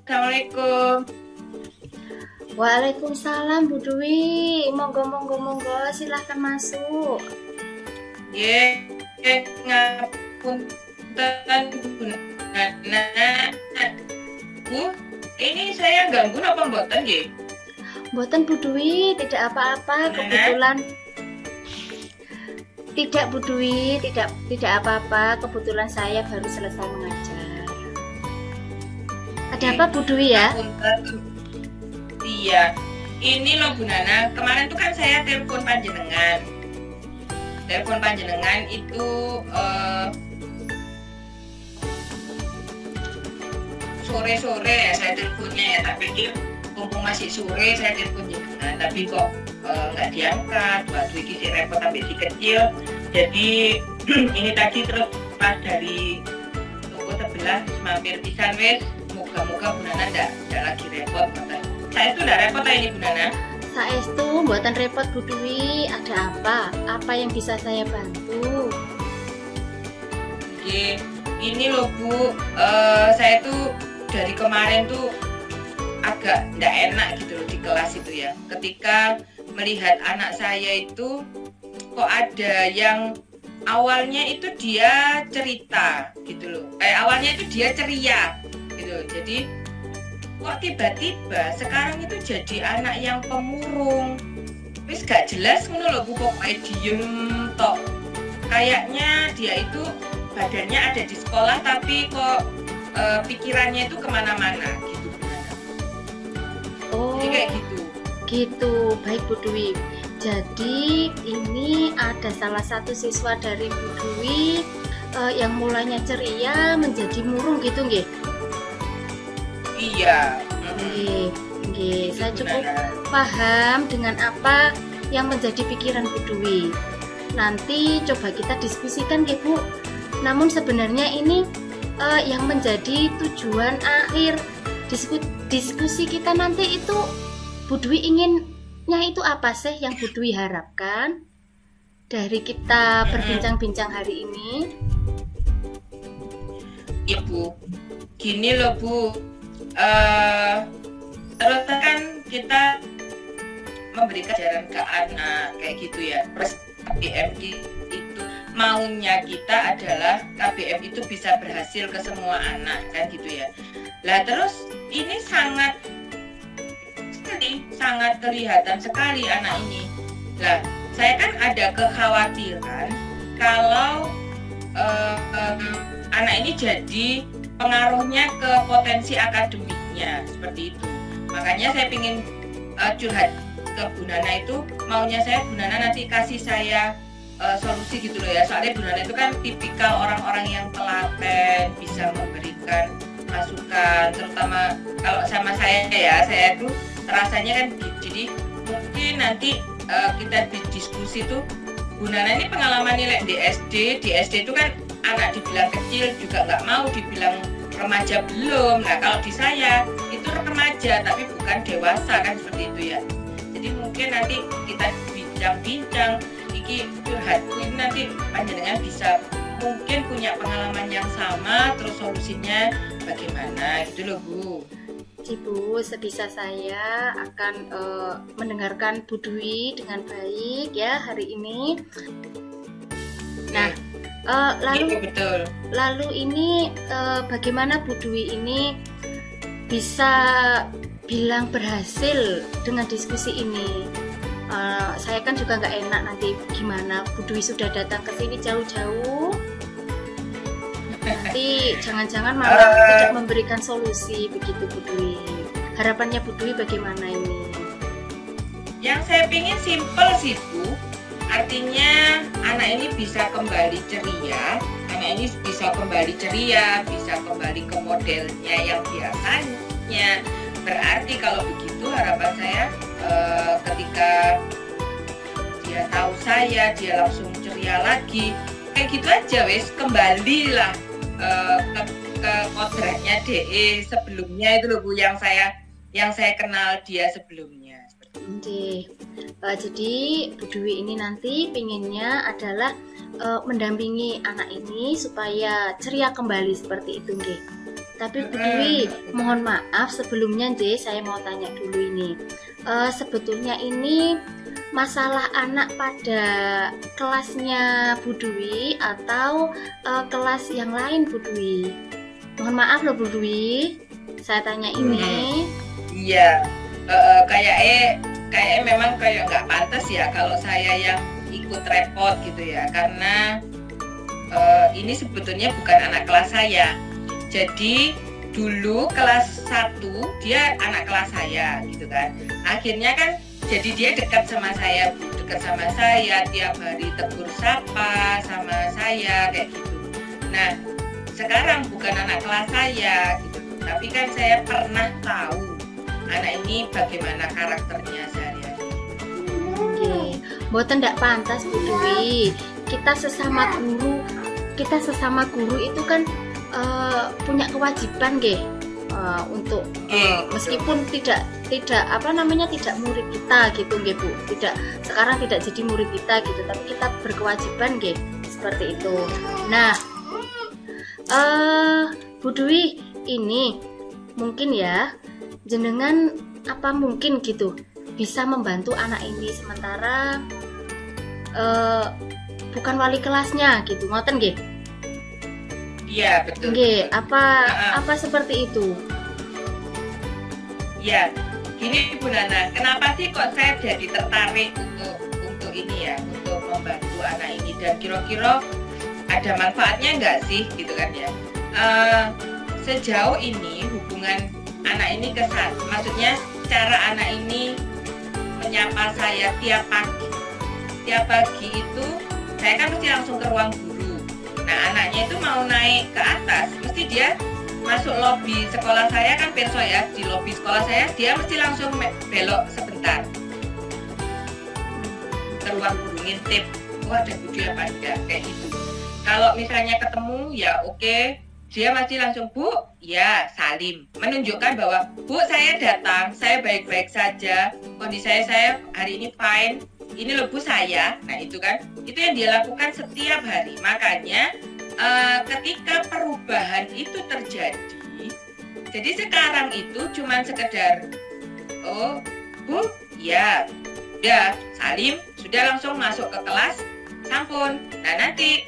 Assalamualaikum. Waalaikumsalam Bu Dwi. Monggo, silahkan masuk. Ye, ngapunten Bu Nana. Bu, ini saya ganggu apa mboten nggih? Mboten Bu Dwi, tidak apa-apa. Kebetulan tidak Bu Dwi, tidak apa-apa. Kebetulan saya baru selesai mengajar. Ada apa Bu Dwi ya? Ngapunten. Iya. Ini loh Bu Nana, kemarin tuh kan saya telepon panjenengan. Telepon panjenengan itu sore-sore ya saya teleponnya ya, tapi dia mumpung masih sore saya telepon jenengan, tapi kok nggak diangkat. Waktu ini si repot sampai si kecil, jadi ini tadi terus pas dari toko sebelah mampir pisan wes. Moga-moga Bu Nana nggak lagi repot. Saya itu nggak repot ini Bu Nana. Saestu mboten repot Bu Dwi. Ada apa? Apa yang bisa saya bantu? Oke, ini loh Bu, saya tuh dari kemarin tuh agak nggak enak gitu loh di kelas itu ya. Ketika melihat anak saya itu kok ada yang awalnya itu dia cerita gitu loh. Awalnya itu dia ceria gitu. Jadi kok tiba-tiba sekarang itu jadi anak yang pemurung. Wis gak jelas ngono loh Bu, pokoknya diem tok. Kayaknya dia itu badannya ada di sekolah tapi kok pikirannya itu kemana-mana gitu. Oh, Jadi kayak gitu. gitu. Baik Bu Dwi. Jadi ini ada salah satu siswa dari Bu Dwi yang mulanya ceria menjadi murung gitu nggih? Iya. Nggih, saya cukup paham dengan apa yang menjadi pikiran Bu Dwi. Nanti coba kita diskusikan nggih Bu. Namun sebenarnya ini yang menjadi tujuan akhir diskusi kita nanti itu Bu Dwi inginnya itu apa sih yang Bu Dwi harapkan dari kita berbincang-bincang hari ini? Iya Bu, gini loh Bu, terus kan kita memberikan ajaran ke anak kayak gitu ya. Terus KBM itu maunya kita adalah KBM itu bisa berhasil ke semua anak kan gitu ya. Lah terus ini sangat kelihatan sekali anak ini. Lah saya kan ada kekhawatiran kalau anak ini jadi pengaruhnya ke potensi akademiknya seperti itu. Makanya saya ingin curhat ke Bu Nana itu, maunya saya Bu Nana nanti kasih saya solusi gitu loh ya. Soalnya Bu Nana itu kan tipikal orang-orang yang telaten, bisa memberikan masukan, terutama kalau sama saya ya, saya tuh rasanya kan jadi mungkin nanti kita diskusi tuh Bu Nana ini pengalaman nilai di SD itu kan anak dibilang kecil juga nggak mau, dibilang remaja belum. Nah kalau di saya itu remaja tapi bukan dewasa kan seperti itu ya. Jadi mungkin nanti kita bincang-bincang, iki curhatku ini nanti panjenengan bisa mungkin punya pengalaman yang sama, terus solusinya bagaimana gitu loh Bu. Ibu, sebisa saya akan mendengarkan Bu Dwi dengan baik ya hari ini. Nah, lalu ini bagaimana Bu Dwi ini bisa bilang berhasil dengan diskusi ini? Saya kan juga nggak enak nanti gimana Bu Dwi sudah datang ke sini jauh-jauh, nanti jangan-jangan malah tidak memberikan solusi begitu Bu Dwi. Harapannya Bu Dwi bagaimana ini? Yang saya pingin simple sih Bu. Artinya anak ini bisa kembali ceria, bisa kembali ke modelnya yang biasanya. Berarti kalau begitu harapan saya ketika dia tahu saya, dia langsung ceria lagi. Kayak gitu aja wes, kembalilah ke kodratnya DE sebelumnya itu loh Bu, yang saya kenal dia sebelumnya. Jadi Bu Dwi ini nanti pinginnya adalah mendampingi anak ini supaya ceria kembali seperti itu nggih. Tapi Bu Dwi, mohon maaf sebelumnya saya mau tanya dulu ini. Sebetulnya ini masalah anak pada kelasnya Bu Dwi atau kelas yang lain Bu Dwi? Mohon maaf loh Bu Dwi, saya tanya ini. Iya, kayak memang kayak nggak pantas ya kalau saya yang ikut repot gitu ya, karena ini sebetulnya bukan anak kelas saya. Jadi dulu kelas 1 dia anak kelas saya gitu kan. Akhirnya kan jadi dia dekat sama saya, tiap hari tegur sapa sama saya kayak gitu. Nah, sekarang bukan anak kelas saya gitu. Tapi kan saya pernah tahu anak ini bagaimana karakternya sehari-hari. Oke, mboten ndak pantas Bu Dwi. Kita sesama guru itu kan punya kewajiban untuk meskipun tidak murid kita gitu Bu. Sekarang tidak jadi murid kita gitu, tapi kita berkewajiban seperti itu. Nah, Bu Dwi, ini mungkin ya jenengan apa mungkin gitu bisa membantu anak ini sementara bukan wali kelasnya gitu, ngoten nggih? Iya, betul. Nggih, apa seperti itu? Ya, gini Bu Nana, kenapa sih kok saya jadi tertarik untuk ini ya, untuk membantu anak ini, dan kira-kira ada manfaatnya nggak sih gitu kan ya? Sejauh ini hubungan anak ini ke saya, maksudnya cara anak ini menyapa saya tiap pagi itu saya kan mesti langsung ke ruang guru. Nah, anaknya itu mau naik ke atas, mesti dia masuk lobi sekolah saya kan perso ya, di lobi sekolah saya dia mesti langsung belok sebentar ke ruang guru ngintip, ada guru apa enggak kayak gitu. Kalau misalnya ketemu ya oke, dia masih langsung Bu, ya salim, menunjukkan bahwa Bu saya datang, saya baik-baik saja, kondisi saya hari ini fine, ini loh Bu saya. Nah itu kan, itu yang dia lakukan setiap hari. Makanya ketika perubahan itu terjadi, jadi sekarang itu cuma sekedar oh Bu, ya udah salim, sudah langsung masuk ke kelas, sampun. Nah nanti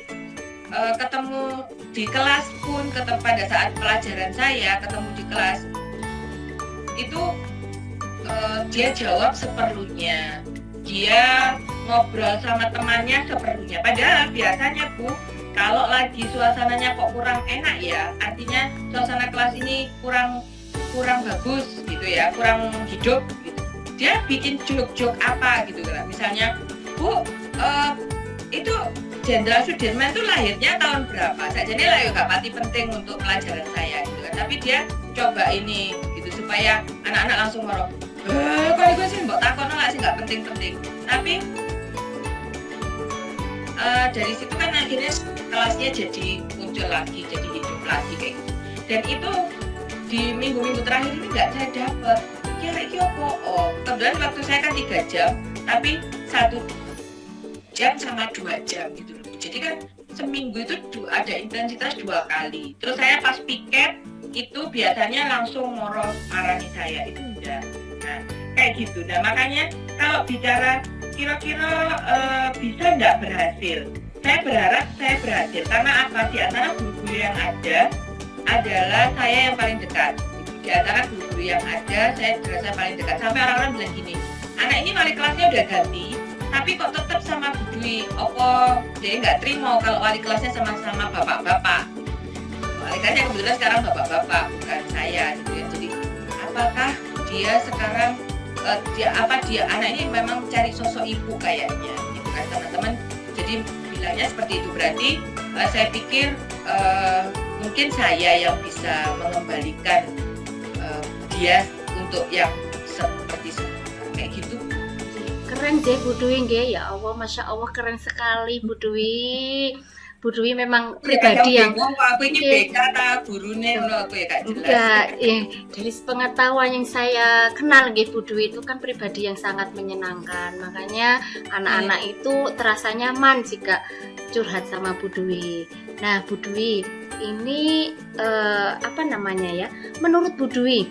ketemu di kelas pun, pada saat pelajaran saya ketemu di kelas itu dia jawab seperlunya, dia ngobrol sama temannya seperlunya. Padahal biasanya Bu, kalau lagi suasananya kok kurang enak ya, artinya suasana kelas ini kurang bagus gitu ya, kurang hidup gitu, dia bikin joke-joke apa gitu kan. Misalnya Bu, itu Jenderal Sudirman itu lahirnya tahun berapa? Sajane lah gak pati penting untuk pelajaran saya gitu kan. Tapi dia coba ini gitu supaya anak-anak langsung ngorok. Kok gue sih mbok takono lah sih gak penting-penting. Tapi dari situ kan akhirnya kelasnya jadi muncul lagi, jadi hidup lagi kayak gitu. Dan itu di minggu-minggu terakhir ini nggak saya dapat. Kira-kira kebetulan waktu saya kan 3 jam, tapi 1 jam sama 2 jam gitu loh. Jadi kan seminggu itu ada intensitas 2 kali. Terus saya pas piket itu biasanya langsung marahi saya, itu enggak. Nah kayak gitu. Nah makanya kalau bicara kira-kira bisa nggak berhasil, saya berharap saya berhasil. Karena apa? Di antara guru-guru yang ada adalah saya yang paling dekat. Di antara guru-guru yang ada saya merasa paling dekat. Sampai orang-orang bilang gini, anak ini wali kelasnya udah ganti, tapi kok tetap sama Bu Dwi, dia nggak terima kalau wali kelasnya sama-sama bapak-bapak. Wali kelasnya kebetulan sekarang bapak-bapak, bukan saya gitu ya. Jadi apakah dia sekarang dia anak ini memang mencari sosok ibu kayaknya gitu kan teman-teman. Jadi bilangnya seperti itu. Berarti saya pikir mungkin saya yang bisa mengembalikan dia untuk yang seperti kayak gitu. Keren deh Bu Dwi nggih, ya Allah, Masya Allah, keren sekali Bu Dwi. Bu Dwi memang Ya, pribadi yang bingung, Pak, aku ini Oke. BK ta gurune ngono aku ya gak jelas. enggak, dari pengetahuan yang saya kenal nggih Bu Dwi itu kan pribadi yang sangat menyenangkan. Makanya anak-anak itu terasa nyaman jika curhat sama Bu Dwi. Nah, Bu Dwi, ini apa namanya ya? Menurut Bu Dwi,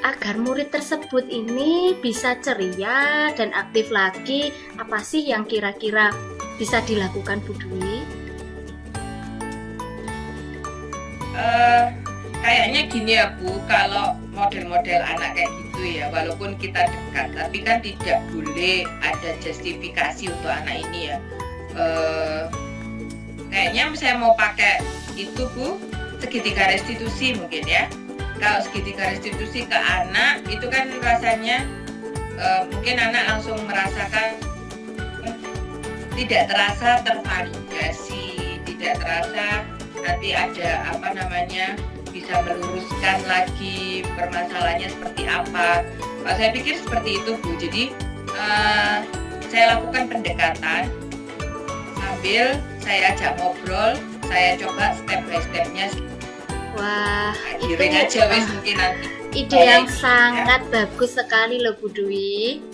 agar murid tersebut ini bisa ceria dan aktif lagi, apa sih yang kira-kira bisa dilakukan Bu Dwi? Kayaknya gini ya Bu, kalau model-model anak kayak gitu ya, walaupun kita dekat, tapi kan tidak boleh ada justifikasi untuk anak ini ya. Kayaknya saya mau pakai itu Bu, segitiga restitusi mungkin ya. Kalau segitiga restitusi ke anak itu kan rasanya mungkin anak langsung merasakan tidak terasa tervalidasi, tidak terasa nanti ada apa namanya bisa meluruskan lagi permasalahannya seperti apa. Saya pikir seperti itu Bu. Jadi saya lakukan pendekatan sambil saya ajak ngobrol, saya coba step by stepnya. Wah, itu Giring aja wis mungkin nanti. ide yang sangat bagus sekali loh Bu Dwi.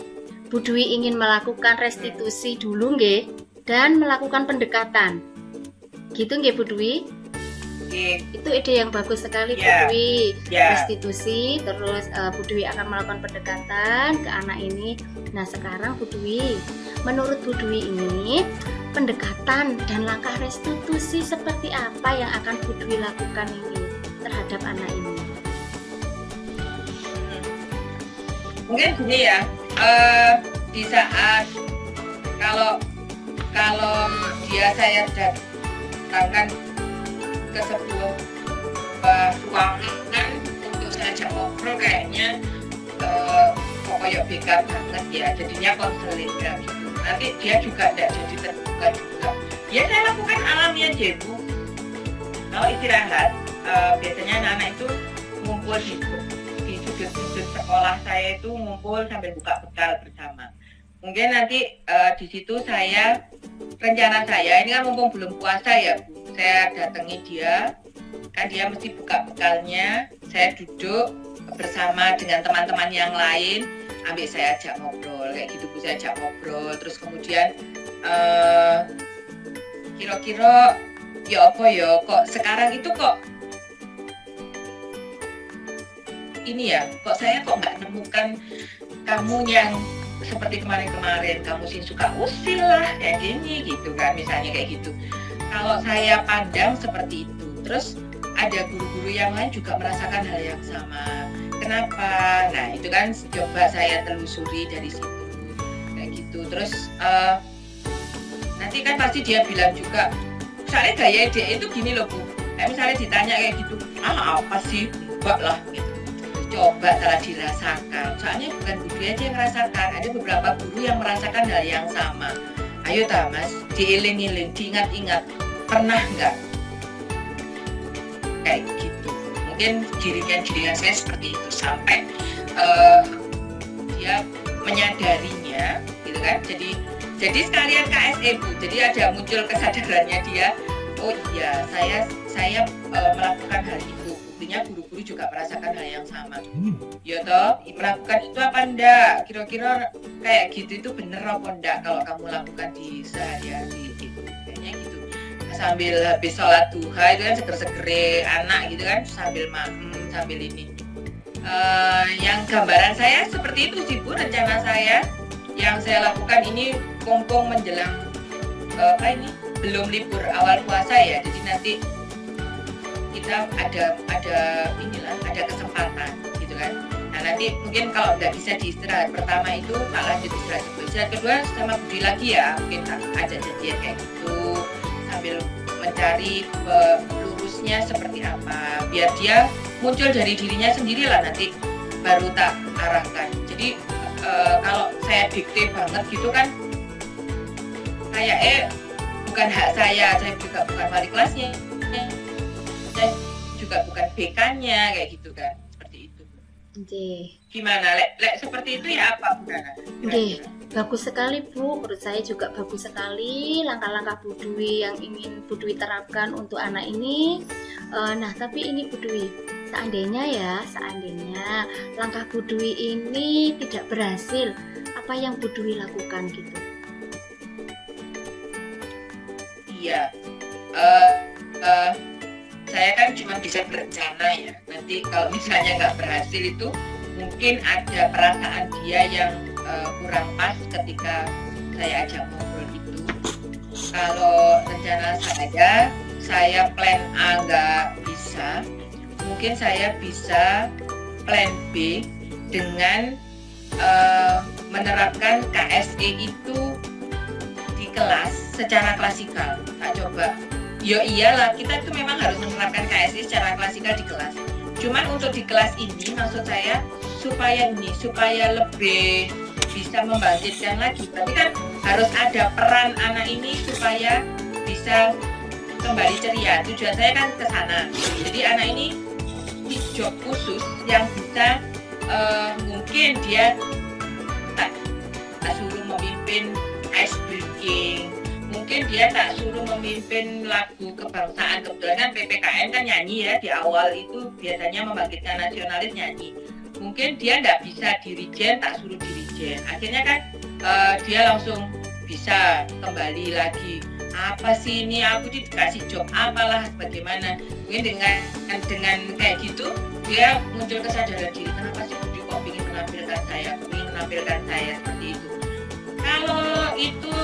Bu Dwi ingin melakukan restitusi dulu nggih dan melakukan pendekatan. Gitu nggih Bu Dwi? Oke. Itu ide yang bagus sekali Bu Ya. Dwi. Ya. Restitusi, terus Bu Dwi akan melakukan pendekatan ke anak ini. Nah, sekarang Bu Dwi, menurut Bu Dwi ini pendekatan dan langkah restitusi seperti apa yang akan Bu Dwi lakukan ini terhadap anak ini? Mungkin gini ya, di saat kalau dia saya datangkan ke sebuah ruangan untuk saya ajak ngobrol, kayaknya pokoknya BK banget ya, jadinya konseling ya gitu. Nanti dia juga tidak jadi terbuka juga. Ya saya lakukan alami aja Bu. Kalau istirahat, biasanya anak-anak itu ngumpul di sudut-sudut sekolah saya itu ngumpul sambil buka bekal bersama. Mungkin nanti di situ rencana saya ini kan mumpung belum puasa ya Bu, saya datangi dia, kan dia mesti buka bekalnya, saya duduk bersama dengan teman-teman yang lain, ambil saya ajak ngobrol kayak gitu Bu, saya ajak ngobrol, terus kemudian kira-kira ya apa ya, kok sekarang itu kok ini ya, kok saya kok nggak nemukan kamu yang seperti kemarin-kemarin, kamu sih suka usil lah kayak gini gitu kan, misalnya kayak gitu. Kalau saya pandang seperti itu, terus ada guru-guru yang lain juga merasakan hal yang sama. Kenapa? Nah itu kan coba saya telusuri dari situ kayak gitu. Terus nanti kan pasti dia bilang juga, misalnya gaya dia itu gini loh Bu, kayak misalnya ditanya kayak gitu, apa sih, enggak lah gitu. Coba telah dirasakan, soalnya bukan guru aja yang merasakan, ada beberapa guru yang merasakan hal yang sama. Ayo ta Mas, diiling-iling, diingat-ingat, pernah nggak kayak gitu? Mungkin jaringan saya seperti itu sampai dia menyadarinya, gitu kan? Jadi sekalian KSE Bu, jadi ada muncul kesadarannya dia. Oh iya, saya melakukan hal itu. Buktinya guru-guru juga merasakan hal yang sama. Ya toh, melakukan itu apa enggak? Kira-kira kayak gitu itu bener apa enggak kalau kamu lakukan di sehari-hari gitu. Kayaknya gitu. Sambil habis sholat duha itu kan seger-segere anak gitu kan, sambil sambil ini. Yang gambaran saya seperti itu sih Bu, rencana saya. Yang saya lakukan ini mumpung menjelang belum libur awal puasa ya, jadi nanti kita ada kesempatan gitu kan. Nah nanti mungkin kalau nggak bisa diistirahat pertama itu tak lanjut istirahat kedua sama Budi lagi ya, mungkin ada janjian kayak gitu sambil mencari lurusnya seperti apa, biar dia muncul dari dirinya sendiri lah, nanti baru tak arahkan. Jadi kalau saya dikte banget gitu kan kayak bukan hak saya juga bukan wali kelasnya, saya juga bukan BK-nya kayak gitu kan, seperti itu. Nggih. Gimana lek seperti itu ya apa Bu Nana? Nggih. Bagus sekali Bu, menurut saya juga bagus sekali langkah-langkah Bu Dwi yang ingin Bu Dwi terapkan untuk anak ini. Nah tapi ini Bu Dwi, seandainya langkah Bu Dwi ini tidak berhasil, apa yang Bu Dwi lakukan gitu? Iya, saya kan cuma bisa berencana ya. Nanti kalau misalnya nggak berhasil itu mungkin ada perasaan dia yang kurang pas ketika saya ajak ngobrol itu. Kalau rencana saya plan A nggak bisa, mungkin saya bisa plan B dengan menerapkan KSE itu di kelas secara klasikal. Tak coba. Yo iyalah, kita itu memang harus menerapkan KSE secara klasikal di kelas. Cuman untuk di kelas ini maksud saya supaya lebih bisa membangkitkan lagi. Tapi kan harus ada peran anak ini supaya bisa kembali ceria. Tujuan saya kan ke sana. Jadi anak ini di job khusus yang bisa mungkin dia tak suruh memimpin ice breaking, mungkin dia tak suruh memimpin lagu kebangsaan. Kebetulan kan PPKN kan nyanyi ya, di awal itu biasanya membangkitkan nasionalis nyanyi. Mungkin dia nggak bisa dirijen, tak suruh dirijen. Akhirnya kan dia langsung bisa kembali lagi. Apa sih ini, aku dikasih job apalah, bagaimana. Mungkin dengan kayak gitu dia muncul kesadaran diri, kenapa sih Budi kok ingin menampilkan saya seperti itu. Kalau itu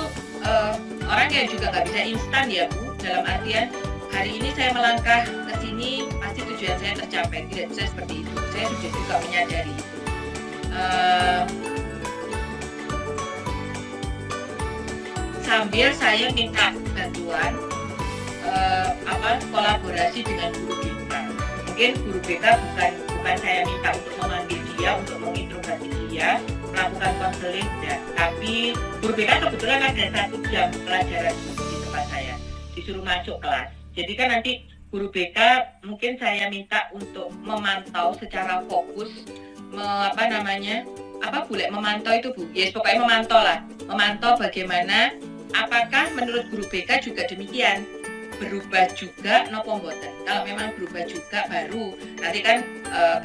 orang yang juga nggak bisa instan ya Bu, dalam artian hari ini saya melangkah ke sini pasti tujuan saya tercapai, tidak bisa seperti itu. Saya sudah juga menyadari itu. Sambil saya minta bantuan kolaborasi dengan guru BK. Mungkin guru BK bukan saya minta untuk memanggil dia, untuk menginterogasi dia, melakukan konseling, tapi guru BK kebetulan ada 1 jam pelajaran di tempat saya, disuruh masuk kelas. Jadi kan nanti guru BK mungkin saya minta untuk memantau secara fokus, memantau itu Bu, yes, pokoknya memantau bagaimana, apakah menurut guru BK juga demikian, berubah juga nopo mboten. Kalau memang berubah juga baru nanti kan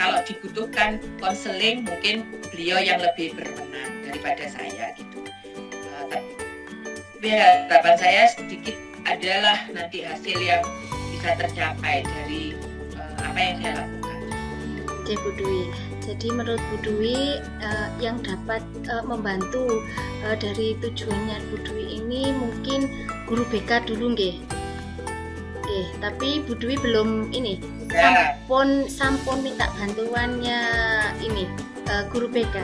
kalau dibutuhkan konseling mungkin beliau yang lebih berwenang daripada saya gitu. Tapi harapan saya sedikit adalah nanti hasil yang bisa tercapai dari apa yang saya lakukan. Oke Bu Dwi, jadi menurut Bu Dwi yang dapat membantu dari tujuannya Bu Dwi ini mungkin guru BK dulu nggih. Tapi Bu Dwi belum ini Ya. sampun minta bantuannya ini guru BK.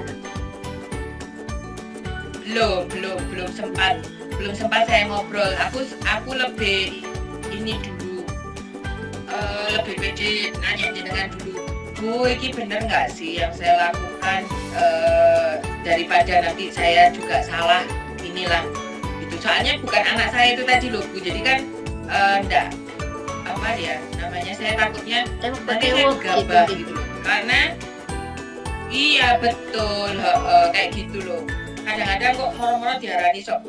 Belum sempat saya ngobrol. Aku lebih ini dulu, lebih pede nanya jenengan dulu. Bu, ini bener nggak sih yang saya lakukan, daripada nanti saya juga salah inilah. Itu soalnya bukan anak saya itu tadi loh Bu. Jadi kan enggak apa ya namanya, saya takutnya nanti saya gegabah gitu loh. Karena iya betul, kayak gitu loh. Kadang-kadang kok moro-moro diarani sok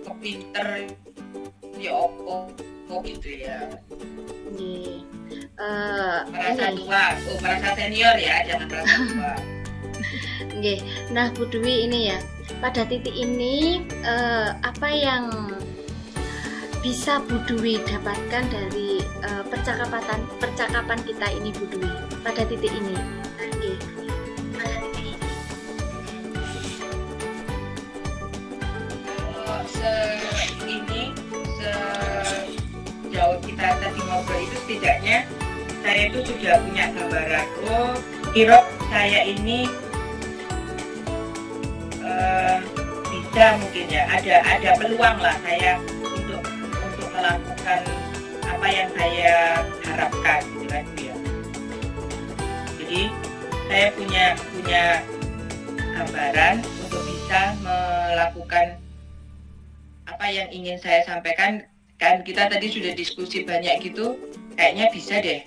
kepinter ya opo gitu ya. Merasa tua, merasa senior ya, jangan merasa tua. Nah Bu Dwi ini ya, pada titik ini apa yang bisa Bu Dwi dapatkan dari percakapan kita ini Bu Dwi pada titik ini? Sejauh kita tadi ngobrol itu setidaknya saya itu sudah punya gambaran, kira saya ini bisa mungkin ya ada peluang lah saya untuk melakukan apa yang saya harapkan gitu kan ya. Jadi saya punya gambaran untuk bisa melakukan apa yang ingin saya sampaikan. Kan kita tadi sudah diskusi banyak gitu, kayaknya bisa deh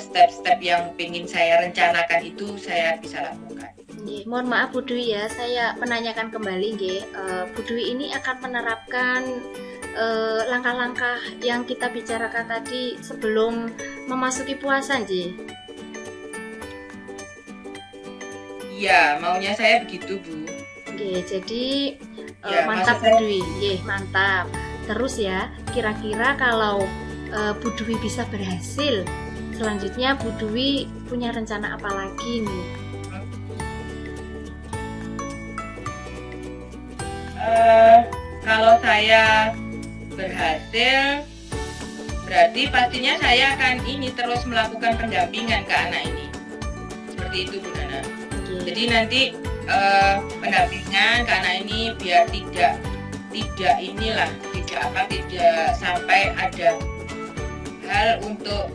step-step yang ingin saya rencanakan itu saya bisa lakukan. Nggih, mohon maaf Bu Dwi ya, saya menanyakan kembali nggih, Bu Dwi ini akan menerapkan langkah-langkah yang kita bicarakan tadi sebelum memasuki puasa nggih? Iya, maunya saya begitu, Bu. Nggih, jadi Ya, mantap maksud saya- Bu Dwi, nggih mantap. Terus ya, kira-kira kalau Bu Dwi bisa berhasil, selanjutnya Bu Dwi punya rencana apa lagi nih? Kalau saya berhasil, berarti pastinya saya akan ini terus melakukan pendampingan ke anak ini. Seperti itu, Bu Nana. Nggih. Jadi nanti pendampingan ke anak ini biar tidak sampai ada hal untuk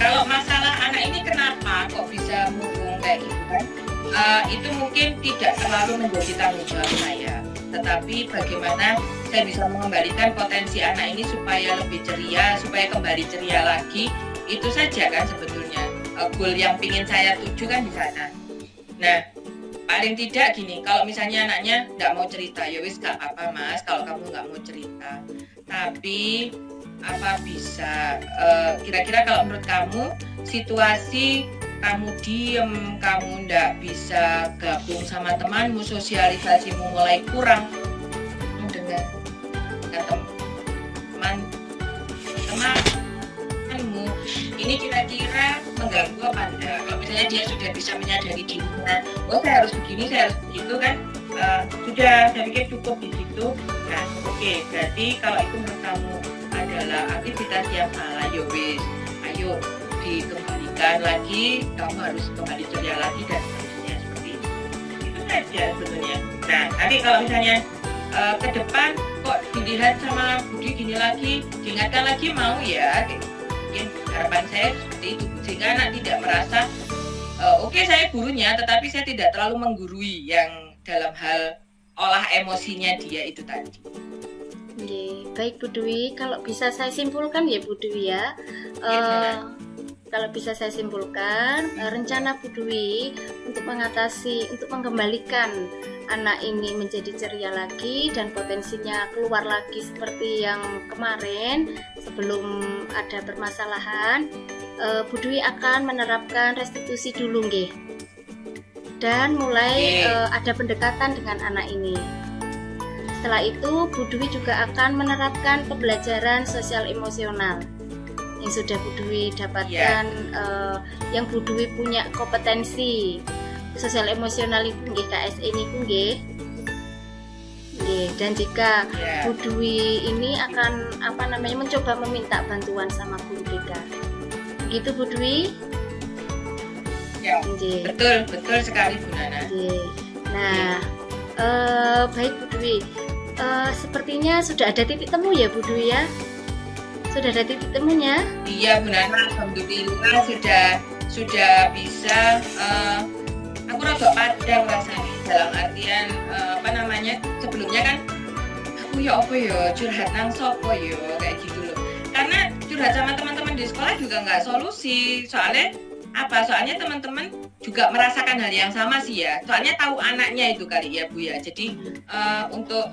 kalau masalah anak ini kenapa kok bisa murung kayak gitu kan? Itu mungkin tidak terlalu menjadi tanggung jawab saya, tetapi bagaimana saya bisa mengembalikan potensi anak ini supaya lebih ceria, supaya kembali ceria lagi, itu saja kan sebetulnya goal yang ingin saya tuju kan di sana. Nah, paling tidak gini, kalau misalnya anaknya nggak mau cerita, ya wis nggak apa-apa Mas, kalau kamu nggak mau cerita. Tapi apa bisa, kira-kira kalau menurut kamu situasi kamu diem, kamu nggak bisa gabung sama temanmu, sosialisasimu mulai kurang dengan temanmu, ini kira-kira mengganggu apa enggak? Kalau misalnya dia sudah bisa menyadari dirinya, oh saya harus begini, saya harus begitu kan, sudah saya pikir cukup di situ. Nah, oke, berarti kalau itu menurut kamu adalah aktivitas yang salah, ya wis, ayo dikembalikan lagi, kamu harus kembali ceria lagi dan seterusnya seperti itu saja sebetulnya. Nah, tapi kalau misalnya ke depan kok dilihat sama Budi gini lagi, diingatkan lagi mau ya, mungkin harapan saya seperti itu, sehingga anak tidak merasa oke, saya gurunya, tetapi saya tidak terlalu menggurui yang dalam hal olah emosinya dia itu tadi. Nggih, baik Bu Dwi, kalau bisa saya simpulkan ya Bu Dwi ya. Kalau bisa saya simpulkan, rencana Bu Dwi untuk mengembalikan anak ini menjadi ceria lagi dan potensinya keluar lagi seperti yang kemarin sebelum ada permasalahan, Bu Dwi akan menerapkan restitusi dulu nggih. Dan mulai ada pendekatan dengan anak ini. Setelah itu, Bu Dwi juga akan menerapkan pembelajaran sosial emosional yang sudah Bu Dwi dapatkan, yang Bu Dwi punya kompetensi sosial emosional itu nggih, KSE niku nggih. Nggih, dan jika Bu Dwi ini akan mencoba meminta bantuan sama guru BK. Begitu Bu Dwi? Ya, betul sekali Bu Nana. Nah, baik Bu Dwi, sepertinya sudah ada titik temu ya Bu Dwi ya? Sudah ada titik temunya? Iya Bu Nana, alhamdulillah sudah bisa. Aku rada padang rasanya dalam artian sebelumnya kan aku curhat nang sopo kayak gitu loh. Karena curhat sama teman-teman di sekolah juga nggak solusi, soalnya teman-teman juga merasakan hal yang sama sih ya. Soalnya tahu anaknya itu kali ya Bu ya. Jadi untuk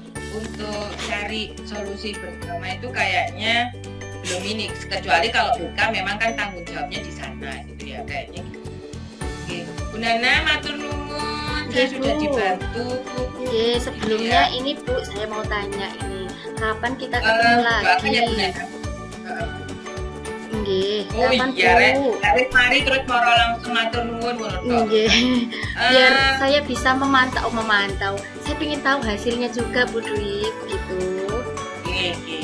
cari solusi bersama itu kayaknya belum ini. Kecuali kalau BK memang kan tanggung jawabnya di sana gitu ya kayaknya. Oke, Bu Nana matur nuwun, saya sudah dibantu. Oke, sebelumnya ini Bu, saya mau tanya ini, kapan kita ketemu lagi? Nggih, kapan Bu? Wis mari terus moro langsung matur nuwun ngono to. Nggih. Biar saya bisa memantau. Saya ingin tahu hasilnya juga Bu Dwi, begitu. Nggih.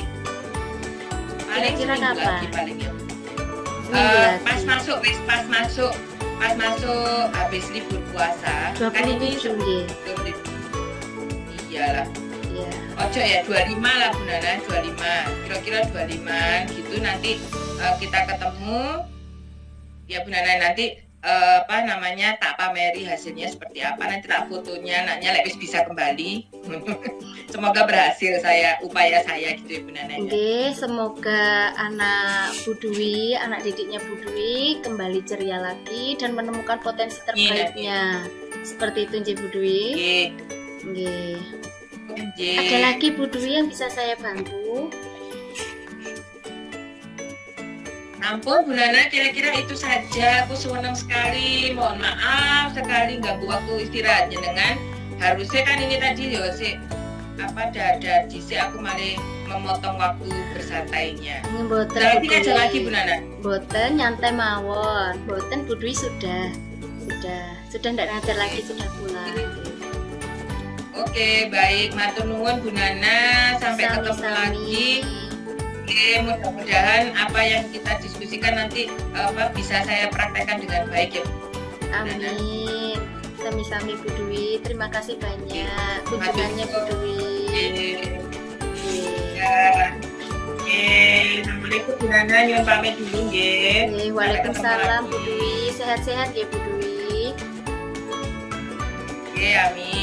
Paling Kira-kira kapan? Paling ya. Pas masuk habis libur puasa. 27 nggih. Iyalah. Iya. Ojo ya 25 lah Bu Nana, 25. Kira-kira 25 gitu nanti kita ketemu ya Bu Nana, nanti tak pameri hasilnya seperti apa, nanti tak fotonya anaknya lek wis bisa kembali. Semoga berhasil upaya saya gitu ya Bu Nana. Oke, semoga anak Bu Dwi, anak didiknya Bu Dwi kembali ceria lagi dan menemukan potensi terbaiknya. Seperti itu nggih Bu Dwi. Nggih. Nggih. Nggih. Ada lagi Bu Dwi yang bisa saya bantu? Ampun Bu Nana, kira-kira itu saja. Aku senang sekali. Mohon maaf sekali ganggu waktu istirahat jenengan. Harusnya kan ini tadi ya sih ada dhisik aku malah memotong waktu bersantainya. Mboten Berarti Bu aja Dwi. lagi Bu Nana. Mboten, nyantai mawon. Mboten Bu Dwi sudah ndak ngajar lagi, sudah pulang. Oke, baik. Matur nuwun Bu Nana. Sampai ketemu lagi. Oke, mudah-mudahan apa yang kita diskusikan nanti bisa saya praktekkan dengan baik ya. Amin. Sami-sami Bu Dwi. Terima kasih banyak kunjungannya Bu Dwi. Ya. Oke, Assalamualaikum Bu Nana. Nyuwun pamit dulu nggih. Waalaikumsalam Bu Dwi. Sehat-sehat ya Bu Dwi. Oke, amin.